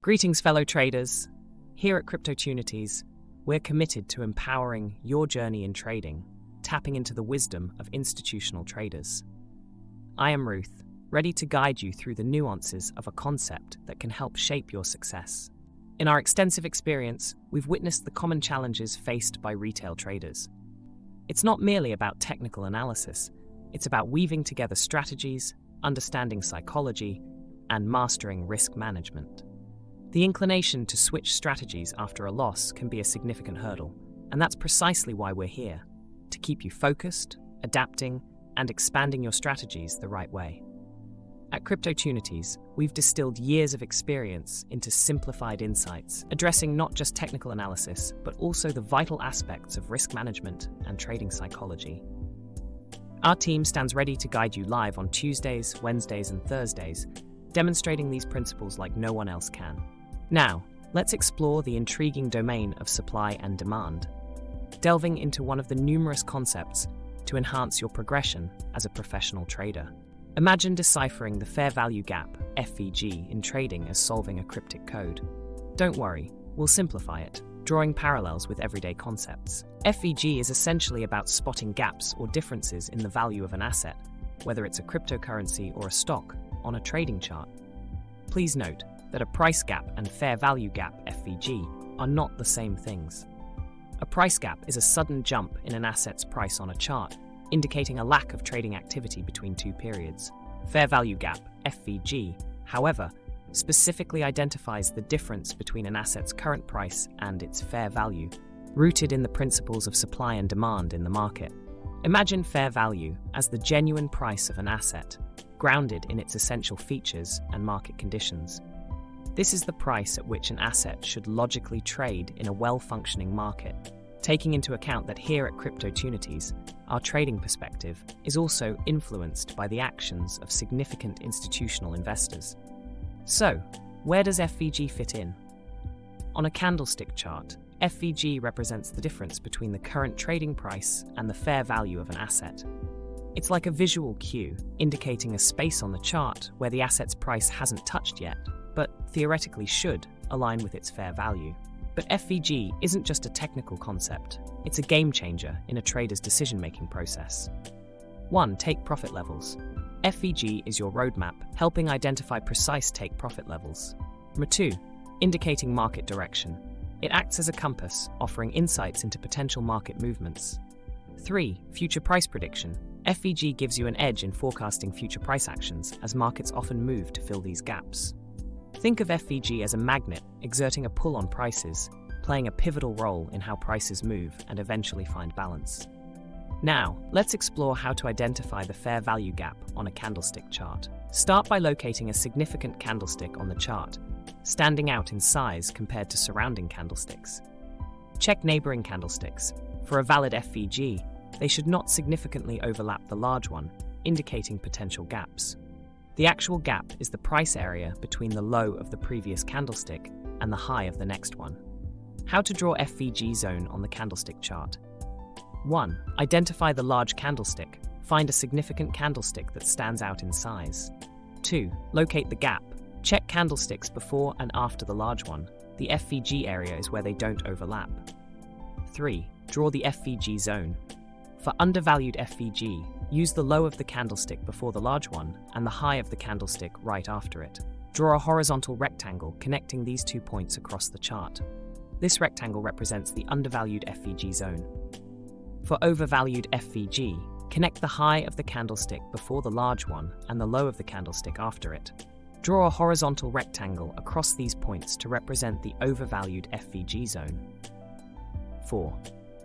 Greetings, fellow traders. Here at Cryptotunities, we're committed to empowering your journey in trading, tapping into the wisdom of institutional traders. I am Ruth, ready to guide you through the nuances of a concept that can help shape your success. In our extensive experience, we've witnessed the common challenges faced by retail traders. It's not merely about technical analysis, it's about weaving together strategies, understanding psychology, and mastering risk management. The inclination to switch strategies after a loss can be a significant hurdle, and that's precisely why we're here, to keep you focused, adapting, and expanding your strategies the right way. At Cryptotunities, we've distilled years of experience into simplified insights, addressing not just technical analysis, but also the vital aspects of risk management and trading psychology. Our team stands ready to guide you live on Tuesdays, Wednesdays, and Thursdays, demonstrating these principles like no one else can. Now, let's explore the intriguing domain of supply and demand, delving into one of the numerous concepts to enhance your progression as a professional trader. Imagine deciphering the fair value gap, FVG, in trading as solving a cryptic code. Don't worry, we'll simplify it, drawing parallels with everyday concepts. FVG is essentially about spotting gaps or differences in the value of an asset, whether it's a cryptocurrency or a stock, on a trading chart. Please note that a price gap and fair value gap, FVG, are not the same things. A price gap is a sudden jump in an asset's price on a chart, indicating a lack of trading activity between two periods. Fair value gap, FVG, however, specifically identifies the difference between an asset's current price and its fair value, rooted in the principles of supply and demand in the market. Imagine fair value as the genuine price of an asset, grounded in its essential features and market conditions. This is the price at which an asset should logically trade in a well-functioning market, taking into account that here at Cryptotunities, our trading perspective is also influenced by the actions of significant institutional investors. So, where does FVG fit in? On a candlestick chart, FVG represents the difference between the current trading price and the fair value of an asset. It's like a visual cue, indicating a space on the chart where the asset's price hasn't touched yet, but theoretically should align with its fair value. But FVG isn't just a technical concept, it's a game changer in a trader's decision-making process. 1. Take profit levels. FVG is your roadmap, helping identify precise take profit levels. 2. Indicating market direction. It acts as a compass, offering insights into potential market movements. 3. Future price prediction. FVG gives you an edge in forecasting future price actions, as markets often move to fill these gaps. Think of FVG as a magnet, exerting a pull on prices, playing a pivotal role in how prices move and eventually find balance. Now, let's explore how to identify the fair value gap on a candlestick chart. Start by locating a significant candlestick on the chart, standing out in size compared to surrounding candlesticks. Check neighboring candlesticks. For a valid FVG, they should not significantly overlap the large one, indicating potential gaps. The actual gap is the price area between the low of the previous candlestick and the high of the next one. How to draw FVG zone on the candlestick chart. 1. Identify the large candlestick. Find a significant candlestick that stands out in size. 2. Locate the gap. Check candlesticks before and after the large one. The FVG area is where they don't overlap. 3. Draw the FVG zone. For undervalued FVG, use the low of the candlestick before the large one and the high of the candlestick right after it. Draw a horizontal rectangle connecting these 2 points across the chart. This rectangle represents the undervalued FVG zone. For overvalued FVG, connect the high of the candlestick before the large one and the low of the candlestick after it. Draw a horizontal rectangle across these points to represent the overvalued FVG zone. 4.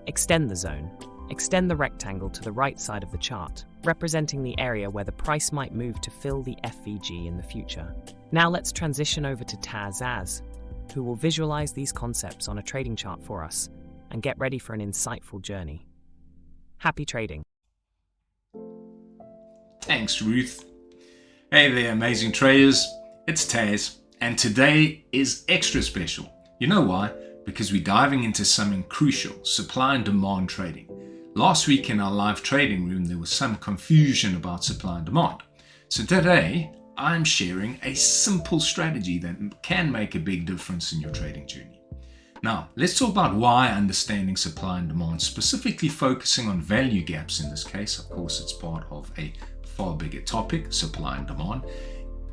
Extend the zone. Extend the rectangle to the right side of the chart, representing the area where the price might move to fill the FVG in the future. Now let's transition over to Taz, who will visualize these concepts on a trading chart for us and get ready for an insightful journey. Happy trading. Thanks, Ruth. Hey there, amazing traders. It's Taz, and today is extra special. You know why? Because we're diving into something crucial, supply and demand trading. Last week in our live trading room, there was some confusion about supply and demand. So today, I'm sharing a simple strategy that can make a big difference in your trading journey. Now, let's talk about why understanding supply and demand, specifically focusing on value gaps in this case. Of course, it's part of a far bigger topic, supply and demand,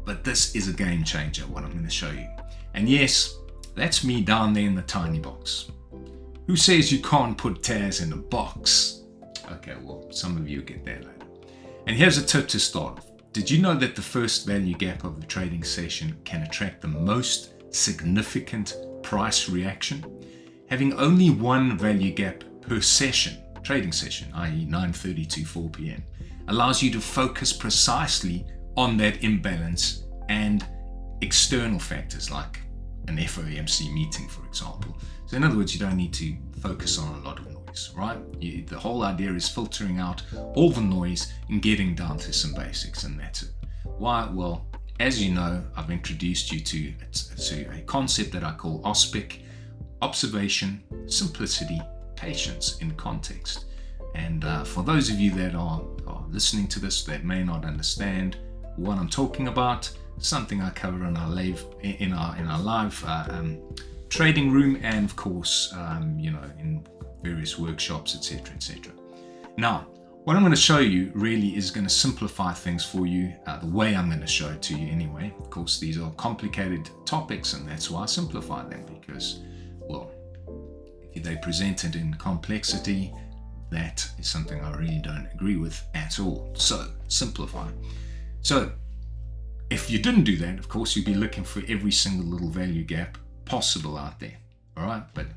but this is a game changer, what I'm going to show you. And yes, that's me down there in the tiny box. Who says you can't put Taz in a box? Okay, well, some of you get that later. And here's a tip to start with. Did you know that the first value gap of the trading session can attract the most significant price reaction? Having only one value gap per session, trading session, i.e. 9:30 to 4 p.m., allows you to focus precisely on that imbalance and external factors like an FOMC meeting, for example. So in other words, you don't need to focus on a lot of noise, right? The whole idea is filtering out all the noise and getting down to some basics, and that's it. Why? Well, as you know, I've introduced you to a concept that I call OSPIC: observation, simplicity, patience in context. And for those of you that are listening to this that may not understand what I'm talking about, something I cover in our live trading room, and of course, in various workshops, etc., etc. Now, what I'm going to show you really is going to simplify things for you, the way I'm going to show it to you anyway. Of course, these are complicated topics, and that's why I simplify them, because, well, if they presented in complexity, that is something I really don't agree with at all. So, simplify. So, if you didn't do that, of course, you'd be looking for every single little value gap possible out there. All right, but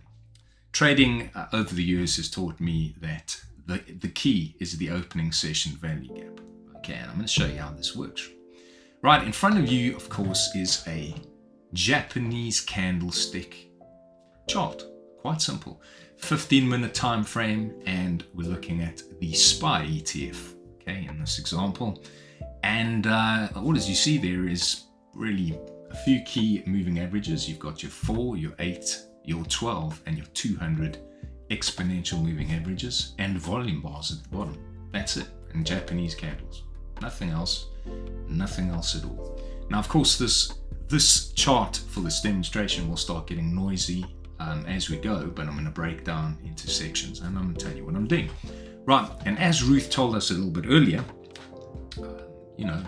trading over the years has taught me that the key is the opening session value gap. Okay, and I'm going to show you how this works. Right, in front of you, of course, is a Japanese candlestick chart. Quite simple. 15-minute time frame, and we're looking at the SPY ETF, okay, in this example. And all as you see there is really a few key moving averages. You've got your 4, your 8, your 12, and your 200 exponential moving averages, and volume bars at the bottom. That's it, and Japanese candles. Nothing else at all. Now, of course, this chart for this demonstration will start getting noisy as we go, but I'm going to break down into sections, and I'm going to tell you what I'm doing. Right, and as Ruth told us a little bit earlier,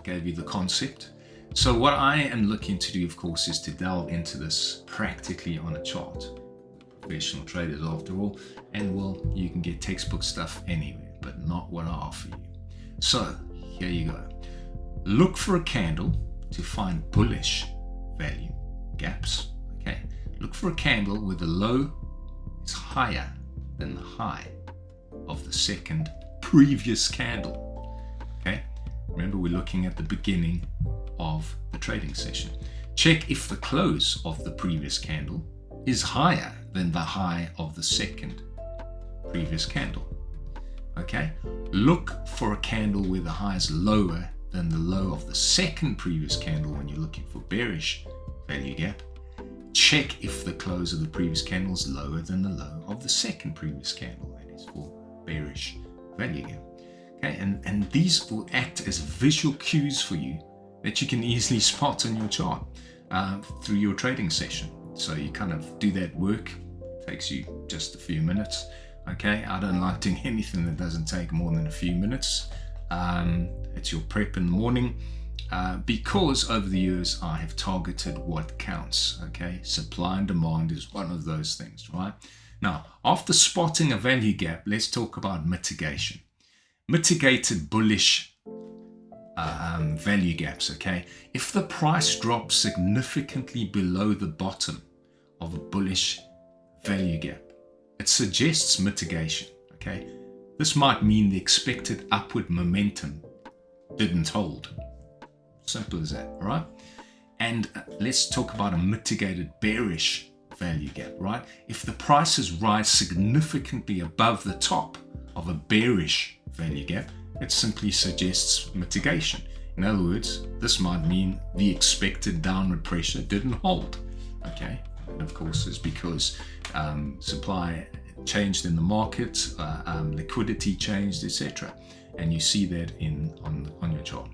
gave you the concept. So what I am looking to do, of course, is to delve into this practically on a chart. Professional traders, after all, and well, you can get textbook stuff anywhere, but not what I offer you. So here you go. Look for a candle to find bullish value gaps. Okay, look for a candle where the low is higher than the high of the second previous candle. Okay, remember, we're looking at the beginning of the trading session. Check if the close of the previous candle is higher than the high of the second previous candle. Okay, look for a candle where the high is lower than the low of the second previous candle when you're looking for bearish value gap. Check if the close of the previous candle is lower than the low of the second previous candle, that is for bearish value gap. Okay, and these will act as visual cues for you that you can easily spot on your chart through your trading session. So you kind of do that work. It takes you just a few minutes. Okay, I don't like doing anything that doesn't take more than a few minutes. It's your prep in the morning, because over the years I have targeted what counts. Okay, supply and demand is one of those things, right? Now, after spotting a value gap, let's talk about mitigation. Mitigated bullish value gaps. Okay, if the price drops significantly below the bottom of a bullish value gap, it suggests mitigation. Okay, this might mean the expected upward momentum didn't hold. Simple as that, right? And let's talk about a mitigated bearish value gap, right? If the prices rise significantly above the top of a bearish value gap, it simply suggests mitigation. In other words, this might mean the expected downward pressure didn't hold. Okay, and of course it's because supply changed in the market, liquidity changed, etc. And you see that on your chart.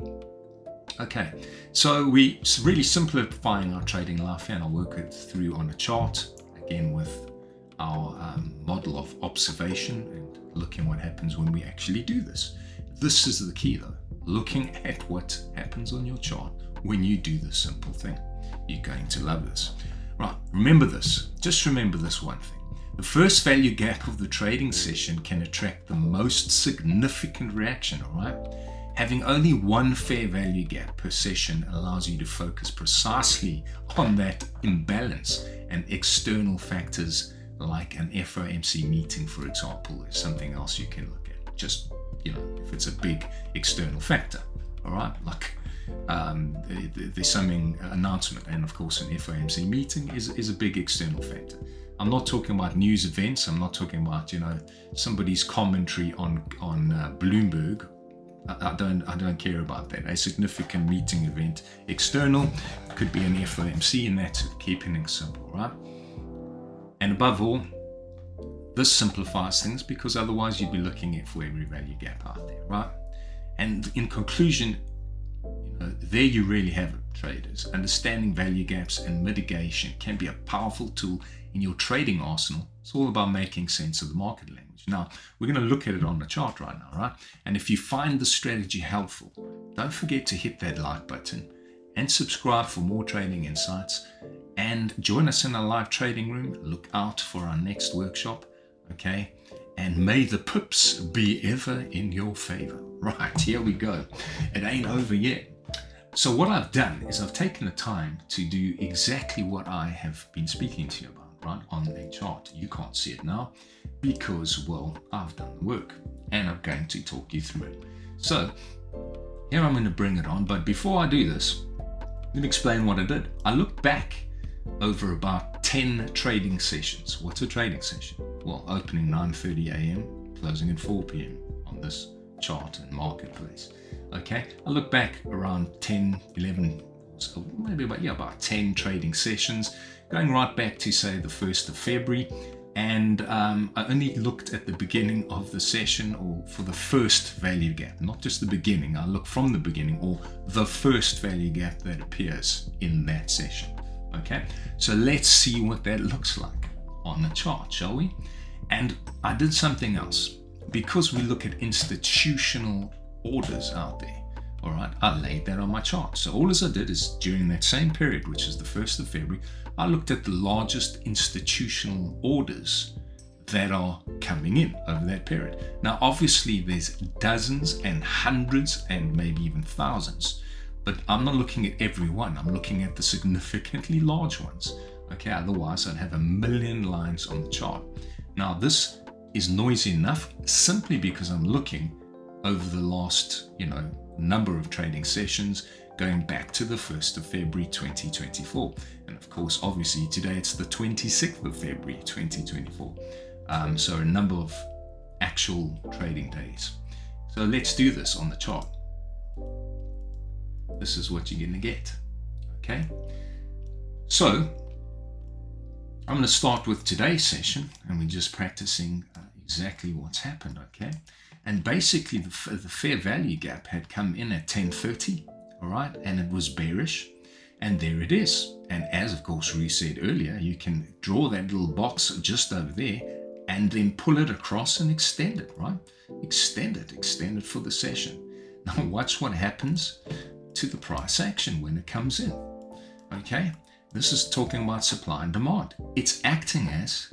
Okay, so we're really simplifying our trading life, and I'll work it through on a chart, again with our model of observation and looking what happens when we actually do this. This is the key though, looking at what happens on your chart when you do this simple thing. You're going to love this. Right, remember this, just remember this one thing. The first value gap of the trading session can attract the most significant reaction, all right? Having only one fair value gap per session allows you to focus precisely on that imbalance, and external factors like an FOMC meeting, for example, is something else you can look at. Just, if it's a big external factor, all right? Like there's some announcement, and of course an FOMC meeting is a big external factor. I'm not talking about news events. I'm not talking about, somebody's commentary on Bloomberg. I don't care about that. A significant meeting event, external, could be an FOMC, and that's keeping it simple, right? And above all, this simplifies things, because otherwise you'd be looking for every value gap out there, right? And in conclusion, there you really have it, traders. Understanding value gaps and mitigation can be a powerful tool in your trading arsenal. It's all about making sense of the market language. Now, we're going to look at it on the chart right now, right? And if you find the strategy helpful, don't forget to hit that like button and subscribe for more trading insights. And join us in our live trading room. Look out for our next workshop, okay? And may the pips be ever in your favor. Right, here we go. It ain't over yet. So what I've done is I've taken the time to do exactly what I have been speaking to you about, right, on a chart. You can't see it now because, well, I've done the work, and I'm going to talk you through it. So here I'm going to bring it on, but before I do this, let me explain what I did. I looked back over about 10 trading sessions. What's a trading session? Well, opening 9:30 a.m., closing at 4 p.m. on this chart and marketplace. Okay, I look back around 10, 11, so maybe about 10 trading sessions, going right back to, say, the 1st of February. And I only looked at the beginning of the session, or for the first value gap, not just the beginning. I look from the beginning, or the first value gap that appears in that session. Okay, so let's see what that looks like on the chart, shall we? And I did something else. Because we look at institutional orders out there, all right, I laid that on my chart. So all as I did is, during that same period, which is the 1st of February, I looked at the largest institutional orders that are coming in over that period. Now, obviously, there's dozens and hundreds and maybe even thousands, but I'm not looking at every one. I'm looking at the significantly large ones. Okay, otherwise I'd have a million lines on the chart. Now, this is noisy enough simply because I'm looking over the last, number of trading sessions going back to the 1st of February 2024. And of course, obviously today it's the 26th of February 2024. So a number of actual trading days. So let's do this on the chart. This is what you're going to get. Okay. So I'm going to start with today's session, and we're just practicing exactly what's happened. Okay. And basically the fair value gap had come in at 10:30, all right, and it was bearish, and there it is. And as of course Rue said earlier, you can draw that little box just over there and then pull it across and extend it, right? Extend it for the session. Now watch what happens to the price action when it comes in. Okay, this is talking about supply and demand. It's acting as,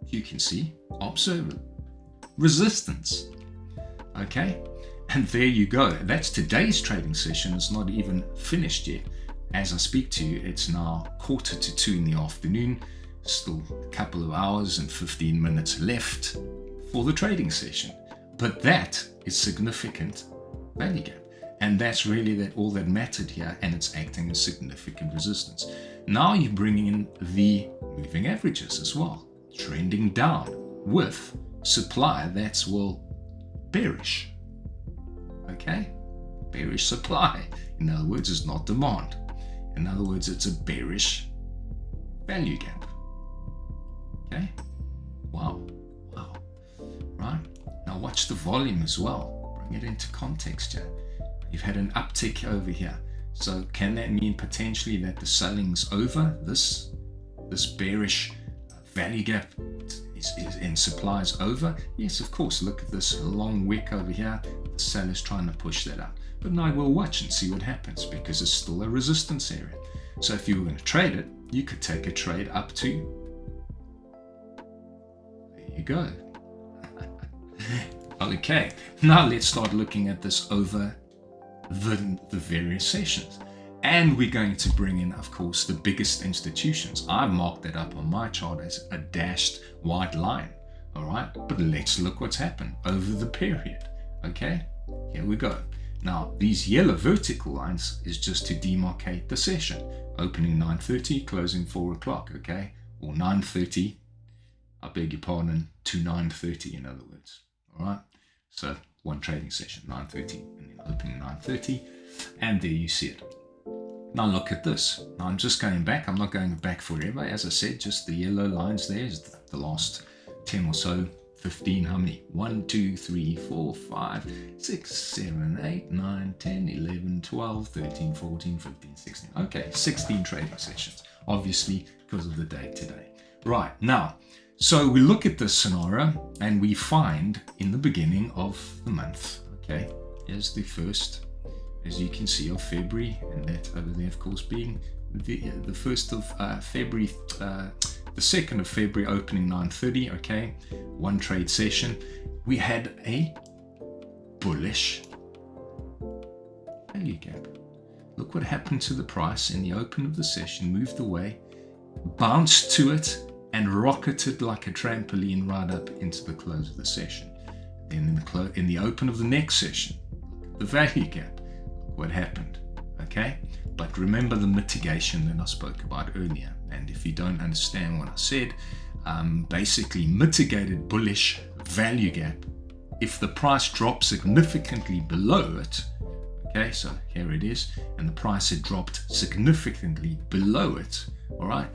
you can see, observe it, resistance. Okay, and there you go. That's today's trading session. It's not even finished yet. As I speak to you, it's now 1:45 in the afternoon. Still a couple of hours and 15 minutes left for the trading session. But that is significant value gap. And that's really all that mattered here, and it's acting as significant resistance. Now you bring in the moving averages as well, trending down with supply that's, well, bearish. Okay? Bearish supply. In other words, it's not demand. In other words, it's a bearish value gap. Okay? Wow. Right? Now watch the volume as well. Bring it into context here. You've had an uptick over here. So can that mean potentially that the selling's over? This bearish value gap in supply is over? Yes, of course. Look at this long wick over here. The seller's trying to push that up. But now we'll watch and see what happens, because it's still a resistance area. So if you were going to trade it, you could take a trade up to, there you go. Okay, now let's start looking at this over the various sessions. And we're going to bring in, of course, the biggest institutions. I've marked that up on my chart as a dashed white line. All right, but let's look what's happened over the period. Okay, here we go. Now, these yellow vertical lines is just to demarcate the session. Opening 9:30, closing 4 o'clock, okay? Or 9:30, I beg your pardon, to 9:30 in other words, all right? So one trading session, 9:30, and then opening 9:30, and there you see it. Now look at this. Now I'm just going back. I'm not going back forever. As I said, just the yellow lines there is the last 10 or so, 15, how many? 1, 2, 3, 4, 5, 6, 7, 8, 9, 10, 11, 12, 13, 14, 15, 16. Okay, 16 trading sessions, obviously because of the day today. Right, now, so we look at this scenario and we find in the beginning of the month, okay, is the first, as you can see, of February, and that over there, of course, being the 1st of February, the 2nd of February, opening 9:30, okay, one trade session. We had a bullish value gap. Look what happened to the price in the open of the session, moved away, bounced to it, and rocketed like a trampoline right up into the close of the session. Then in the open of the next session, the value gap, look what happened, okay? But remember the mitigation that I spoke about earlier. And if you don't understand what I said, basically mitigated bullish value gap. If the price drops significantly below it, okay, so here it is, and the price had dropped significantly below it, all right,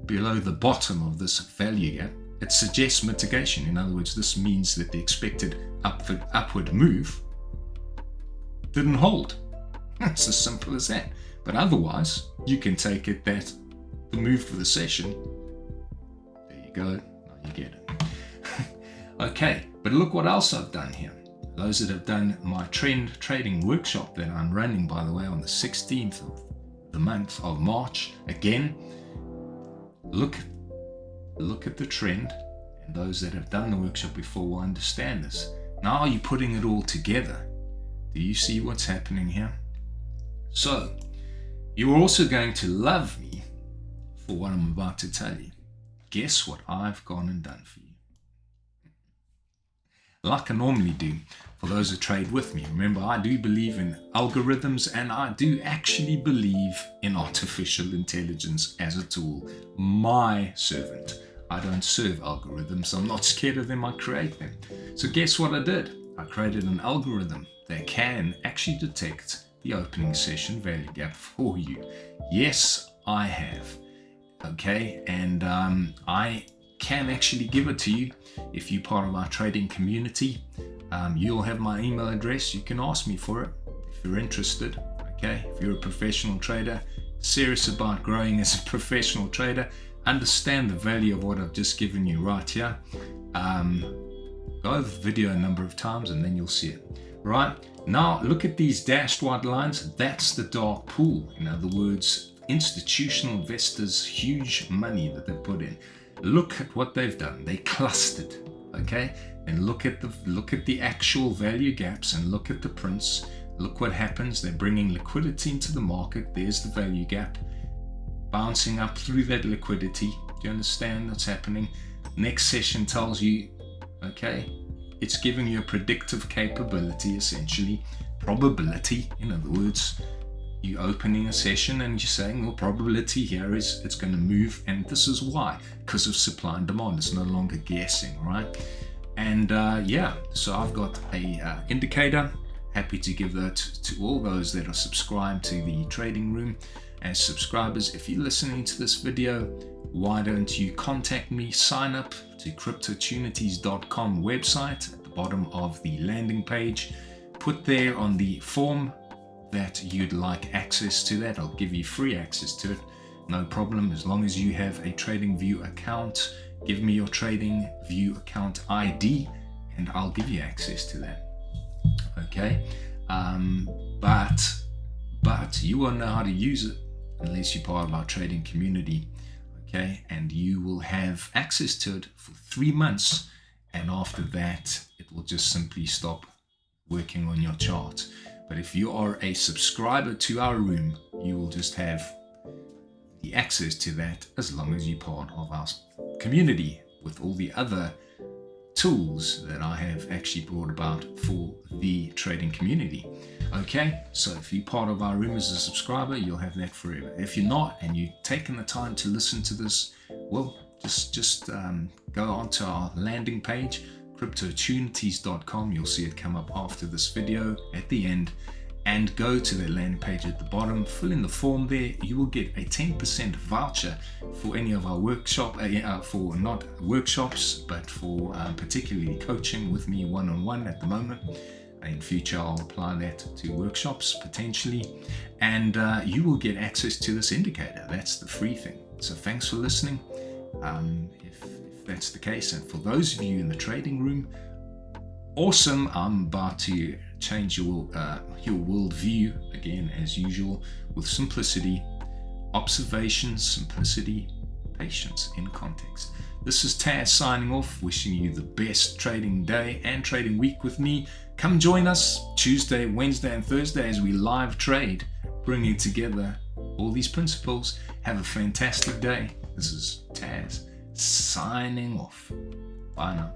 below the bottom of this value gap, it suggests mitigation. In other words, this means that the expected upward move didn't hold. It's as simple as that. But otherwise, you can take it that the move for the session, there you go, now you get it. Okay, but look what else I've done here. Those that have done my trend trading workshop that I'm running, by the way, on the 16th of the month of March, again, look at the trend, and those that have done the workshop before will understand this. Now you're putting it all together. Do you see what's happening here? So, you're also going to love me for what I'm about to tell you. Guess what I've gone and done for you? Like I normally do, for those that trade with me. Remember, I do believe in algorithms, and I do actually believe in artificial intelligence as a tool. My servant. I don't serve algorithms. I'm not scared of them. I create them. So guess what I did? I created an algorithm that can actually detect the opening session value gap for you. Yes, I have. Okay, and I can actually give it to you if you're part of our trading community. You'll have my email address. You can ask me for it if you're interested. Okay, if you're a professional trader, serious about growing as a professional trader, understand the value of what I've just given you right here. Go over the video a number of times and then you'll see it. Right, now look at these dashed white lines. That's the dark pool. In other words, institutional investors' huge money that they put in. Look at what they've done. They clustered, okay? And look at the actual value gaps and look at the prints. Look what happens. They're bringing liquidity into the market. There's the value gap, bouncing up through that liquidity. Do you understand what's happening? Next session tells you, okay, it's giving you a predictive capability, essentially, probability. In other words, you're opening a session and you're saying, well, probability here is it's going to move, and this is why, because of supply and demand. It's no longer guessing, right? And yeah, so I've got a indicator. Happy to give that to all those that are subscribed to the trading room as subscribers. If you're listening to this video, why don't you contact me? Sign up to cryptotunities.com website at the bottom of the landing page. put there on the form that you'd like access to that. I'll give you free access to it, no problem, as long as you have a TradingView account. Give me your TradingView account ID and I'll give you access to that. Okay, but you won't know how to use it unless you're part of our trading community. Okay, and you will have access to it for 3 months, and after that it will just simply stop working on your chart. But if you are a subscriber to our room, you will just have the access to that as long as you're part of our community with all the other tools that I have actually brought about for the trading community. Okay, so if you're part of our room as a subscriber, you'll have that forever. If you're not and you've taken the time to listen to this, well, just go onto our landing page, cryptoopportunities.com. You'll see it come up after this video at the end, and go to the landing page at the bottom, fill in the form there. You will get a 10% voucher for any of our workshop, for not workshops, but for particularly coaching with me one-on-one at the moment. In future, I'll apply that to workshops potentially, and you will get access to this indicator. That's the free thing. So thanks for listening. If that's the case, and for those of you in the trading room, awesome. I'm about to change your worldview again, as usual, with simplicity, observation, simplicity, patience in context. This is Taz signing off, wishing you the best trading day and trading week with me. Come join us Tuesday, Wednesday, and Thursday as we live trade, bringing together all these principles. Have a fantastic day. This is Taz signing off. Bye now.